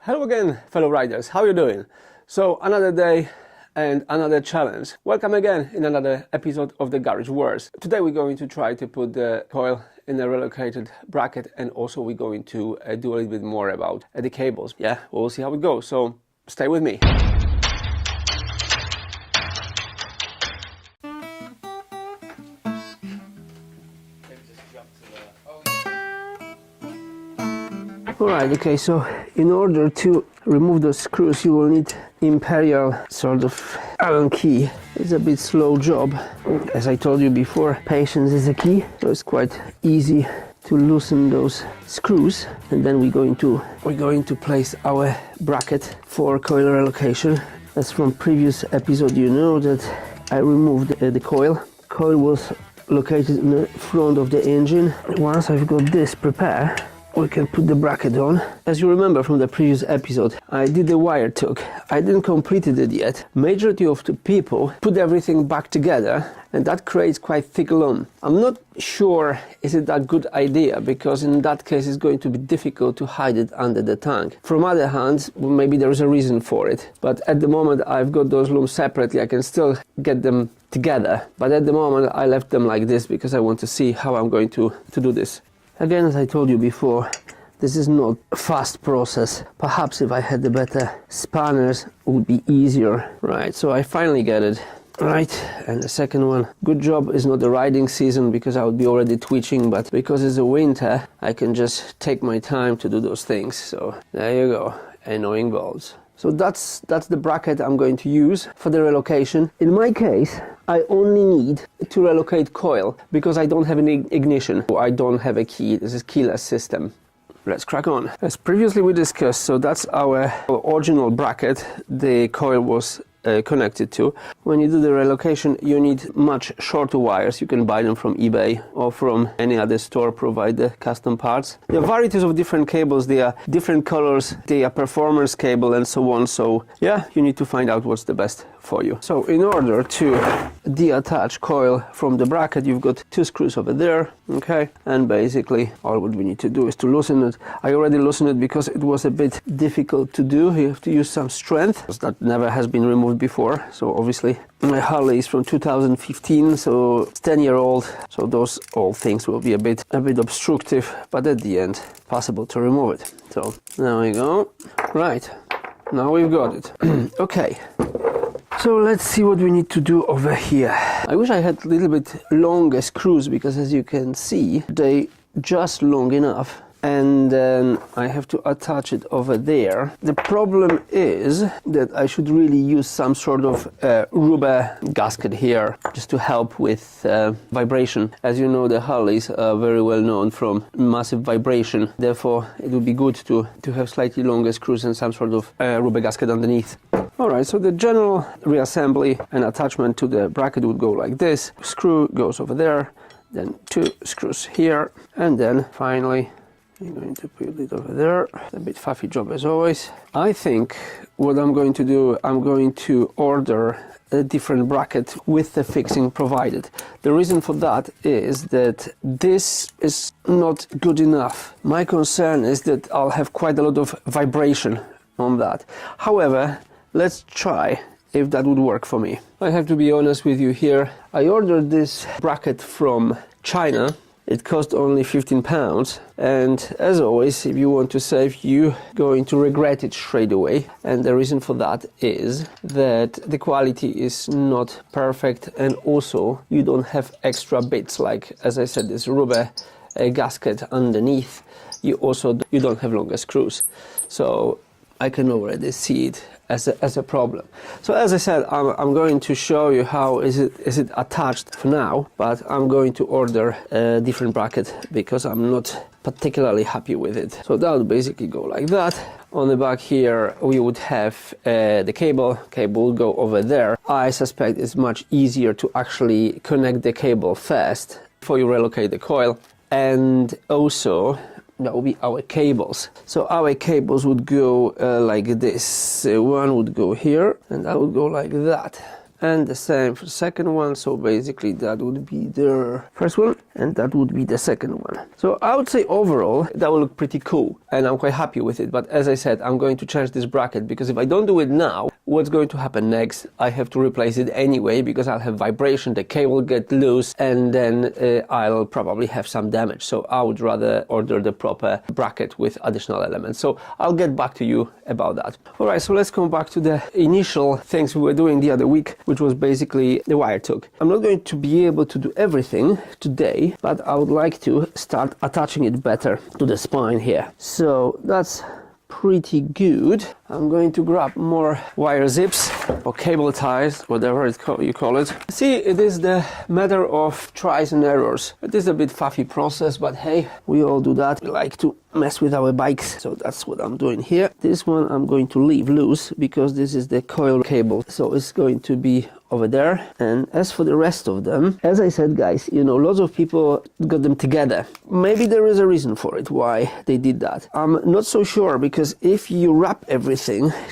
Hello again, fellow riders, how are you doing? So another day and another challenge. Welcome again in another episode of the Garage Wars. Today we're going to try to put the coil in a relocated bracket, and also we're going to do a little bit more about the cables. Yeah, we'll see how it goes, so stay with me. Alright, okay, so in order to remove those screws you will need imperial sort of Allen key. It's a bit slow job. As I told you before, patience is a key, so it's quite easy to loosen those screws, and then we're going to place our bracket for coil relocation. As from previous episode, you know that I removed the coil. Coil was located in the front of the engine. Once I've got this prepared, we can put the bracket on. As you remember from the previous episode, I did the wire tuck. I didn't complete it yet. Majority of the people put everything back together, and that creates quite thick loom. I'm not sure is it a good idea, because in that case it's going to be difficult to hide it under the tank. From other hand, maybe there is a reason for it, but at the moment I've got those looms separately. I can still get them together, but at the moment I left them like this because I want to see how I'm going to do this. Again, as I told you before, this is not a fast process. Perhaps if I had the better spanners, it would be easier. Right, so I finally get it. Right, and the second one. Good job it's not the riding season, because I would be already twitching, but because it's a winter, I can just take my time to do those things. So there you go, annoying bolts. So that's the bracket I'm going to use for the relocation. In my case, I only need to relocate coil because I don't have any ignition. I don't have a key. This is keyless system. Let's crack on. As previously we discussed, so that's our original bracket the coil was connected to. When you do the relocation, you need much shorter wires. You can buy them from eBay or from any other store provide the custom parts. There are varieties of different cables. They are different colors. They are performance cable and so on. So yeah, you need to find out what's the best for you. So in order to deattach coil from the bracket, you've got two screws over there, okay, and basically all what we need to do is to loosen it. I already loosened it because it was a bit difficult to do. You have to use some strength. That never has been removed before, so obviously my Harley is from 2015, so it's 10-year-old, so those old things will be a bit obstructive, but at the end possible to remove it. So there we go. Right, now we've got it. Okay, so let's see what we need to do over here. I wish I had a little bit longer screws, because as you can see they just long enough, and then I have to attach it over there. The problem is that I should really use some sort of rubber gasket here just to help with vibration. As you know, the Harleys are very well known from massive vibration. Therefore, it would be good to have slightly longer screws and some sort of rubber gasket underneath. Alright, so the general reassembly and attachment to the bracket would go like this. Screw goes over there, then two screws here, and then finally I'm going to put it over there. A bit fussy job as always. I think what I'm going to do, I'm going to order a different bracket with the fixing provided. The reason for that is that this is not good enough. My concern is that I'll have quite a lot of vibration on that. However, let's try if that would work for me. I have to be honest with you here. I ordered this bracket from China. It cost only £15, and as always, if you want to save, you're going to regret it straight away. And the reason for that is that the quality is not perfect, and also you don't have extra bits, like, as I said, this rubber gasket underneath. You don't have longer screws, so I can already see it as a problem. So as I said, I'm going to show you how is it attached for now, but I'm going to order a different bracket because I'm not particularly happy with it. So that would basically go like that. On the back here we would have the cable will go over there. I suspect it's much easier to actually connect the cable first before you relocate the coil, and also that will be our cables. So our cables would go like this. One would go here, and that would go like that. and the same for the second one. So basically that would be the first one and that would be the second one. So I would say overall that will look pretty cool and I'm quite happy with it. But as I said, I'm going to change this bracket because if I don't do it now, what's going to happen next? I have to replace it anyway because I'll have vibration, the cable will get loose, and then I'll probably have some damage. So I would rather order the proper bracket with additional elements. So I'll get back to you about that. Alright, so let's come back to the initial things we were doing the other week, which was basically the wire tug. I'm not going to be able to do everything today, but I would like to start attaching it better to the spine here. So that's pretty good. I'm going to grab more wire zips or cable ties, whatever you call it. See, it is the matter of tries and errors. It is a bit faffy process, but hey, we all do that. We like to mess with our bikes, so that's what I'm doing here. This one I'm going to leave loose because this is the coil cable, so it's going to be over there. And as for the rest of them, as I said, guys, you know, lots of people got them together. Maybe there is a reason for it, why they did that. I'm not so sure, because if you wrap everything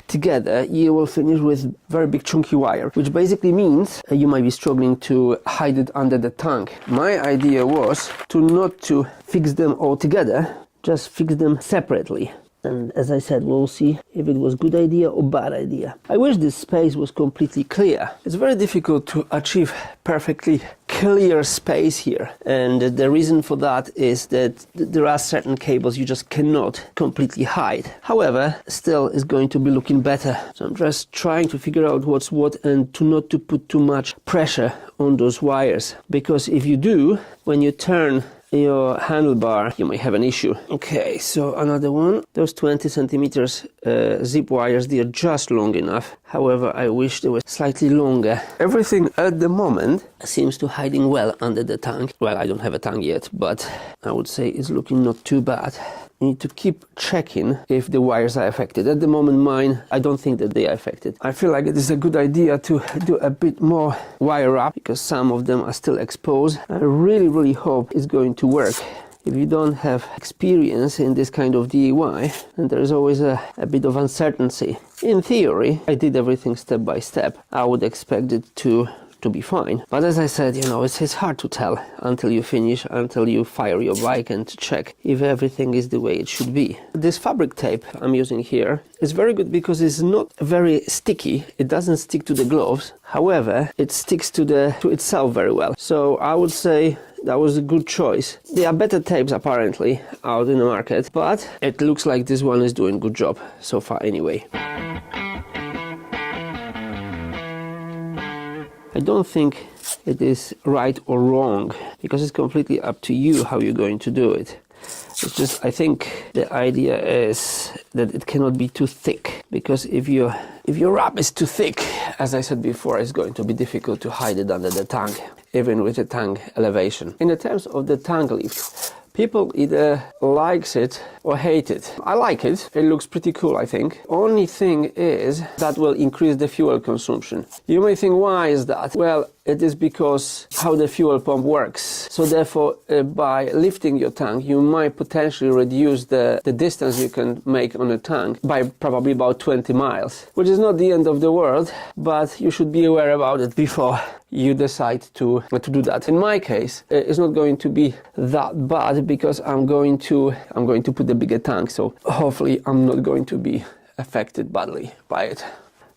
together, you will finish with very big chunky wire, which basically means you might be struggling to hide it under the tank. My idea was to not to fix them all together, just fix them separately. And as I said, we'll see if it was a good idea or bad idea. I wish this space was completely clear. It's very difficult to achieve perfectly clear space here. And the reason for that is that there are certain cables you just cannot completely hide. However, still it's going to be looking better. So I'm just trying to figure out what's what and to not to put too much pressure on those wires. Because if you do, when you turn your handlebar, you may have an issue. Okay, so another one. Those 20 centimeters zip wires, they are just long enough. However, I wish they were slightly longer. Everything at the moment seems to hiding well under the tank. Well, I don't have a tank yet, but I would say it's looking not too bad. You need to keep checking if the wires are affected. At the moment, mine, I don't think that they are affected. I feel like it is a good idea to do a bit more wire wrap because some of them are still exposed. I really hope it's going to work. If you don't have experience in this kind of DIY, then there is always a bit of uncertainty. In theory, I did everything step by step. I would expect it to be fine. But as I said, you know, it's hard to tell until you finish, until you fire your bike and to check if everything is the way it should be. This fabric tape I'm using here is very good because it's not very sticky. It doesn't stick to the gloves. However, it sticks to itself very well. So I would say that was a good choice. There are better tapes apparently out in the market, but it looks like this one is doing a good job so far anyway. I don't think it is right or wrong, because it's completely up to you how you're going to do it. It's just, I think the idea is that it cannot be too thick, because if your wrap is too thick, as I said before, it's going to be difficult to hide it under the tank, even with the tank elevation. In the terms of the tank lift, people either likes it or hate it. I like it. It looks pretty cool, I think. Only thing is that will increase the fuel consumption. You may think, why is that? Well, it is because how the fuel pump works. So therefore, by lifting your tank, you might potentially reduce the distance you can make on a tank by probably about 20 miles, which is not the end of the world, but you should be aware about it before you decide to do that. In my case, it's not going to be that bad because I'm going to put the bigger tank, so hopefully I'm not going to be affected badly by it.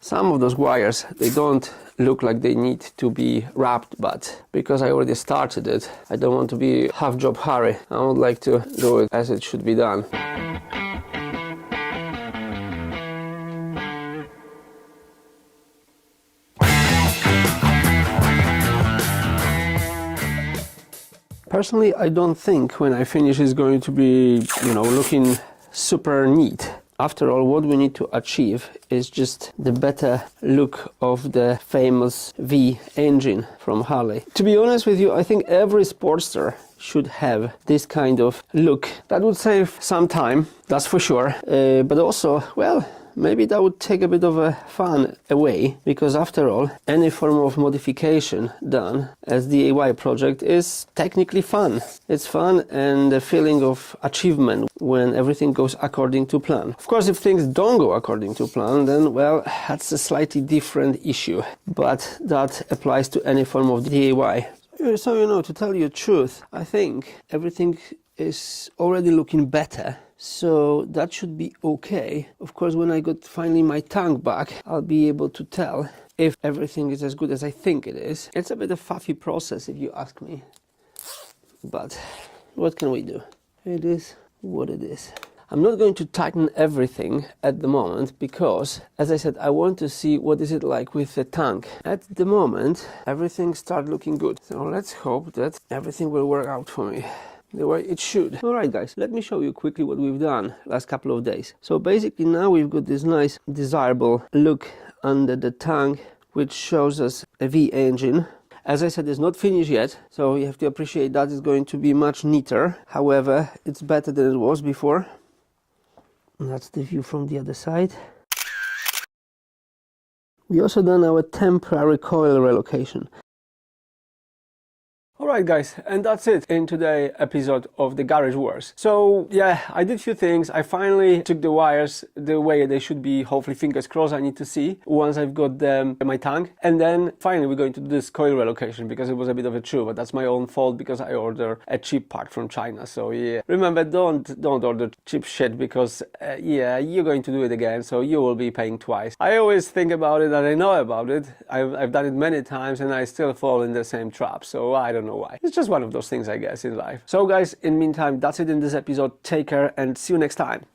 Some of those wires, they don't look like they need to be wrapped, but because I already started it, I don't want to be half-job Harry. I would like to do it as it should be done. Personally, I don't think when I finish it's going to be, looking super neat. After all, what we need to achieve is just the better look of the famous V engine from Harley. To be honest with you, I think every Sportster should have this kind of look. That would save some time, that's for sure. But also, well, maybe that would take a bit of a fun away, because after all, any form of modification done as DIY project is technically fun. It's fun and a feeling of achievement when everything goes according to plan. Of course, if things don't go according to plan, then well, that's a slightly different issue, but that applies to any form of DIY. So, you know, to tell you the truth, I think everything is already looking better, so that should be okay. Of course, when I got finally my tank back, I'll be able to tell if everything is as good as I think it is. It's a bit of a faffy process if you ask me, but what can we do? It is what it is. I'm not going to tighten everything at the moment because, as I said, I want to see what is it like with the tank. At the moment, everything started looking good. So let's hope that everything will work out for me the way it should. Alright guys, let me show you quickly what we've done last couple of days. So basically now we've got this nice desirable look under the tank, which shows us a V engine. As I said, it's not finished yet, so you have to appreciate that it's going to be much neater. However, it's better than it was before. And that's the view from the other side. We also done our temporary coil relocation. Alright guys, and that's it in today's episode of the Garage Wars. So yeah, I did a few things. I finally took the wires the way they should be, hopefully, fingers crossed. I need to see once I've got them in my tank. And then finally we're going to do this coil relocation, because it was a bit of a chew, but that's my own fault because I ordered a cheap part from China. So yeah, remember, don't order cheap shit, because yeah, you're going to do it again, so you will be paying twice. I always think about it and I know about it. I've done it many times and I still fall in the same trap, so I don't know why. It's just one of those things, I guess, in life. So guys, in the meantime, that's it in this episode. Take care and see you next time.